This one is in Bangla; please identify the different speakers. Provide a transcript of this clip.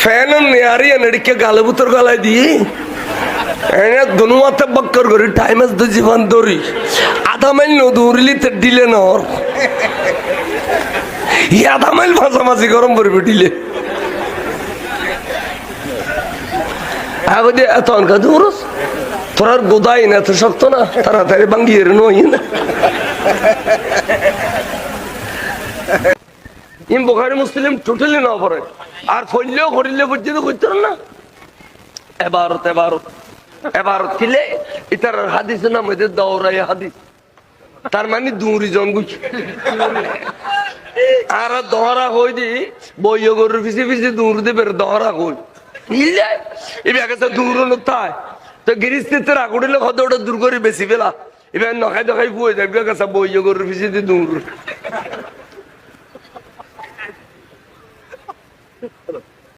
Speaker 1: ফ্যান নেয়ারি এনডিকে গালে বুতর গলায় দিয়ে এনে দুনুয়াতে বক্কর করি টাইমাস দু জীবন দৌড়ি আধা মাইল নদৌড়িলি তো দিলে নর আধা মাইল মাঝামাঝি গরম পড়বে দিলে আগে তখনকার দৌড়স তোর গোদাই না তো শক্ত না তাড়াতাড়ি ভাঙ্গিয়ে নই না ইম বুখারী মুসলিম টোটালি না পড়ে আর ফইলেও করিলে পর্যন্ত করতে না এবার কিলে এটার হাদিস নাম হইতে দৌড়াই হাদিস তার মানে দুরি জন গুছি আর দহরা হই দি বই গরুর পিছে পিছে দূর দেবে দহরা হই ইলে এবার কাছে দূর নতায় তো গিরিস্তিতে রাগুড়িলে কত ওটা দূর করে বেশি পেলা এবার নখাই দখাই বই যাবে কাছে বই গরুর পিছে দূর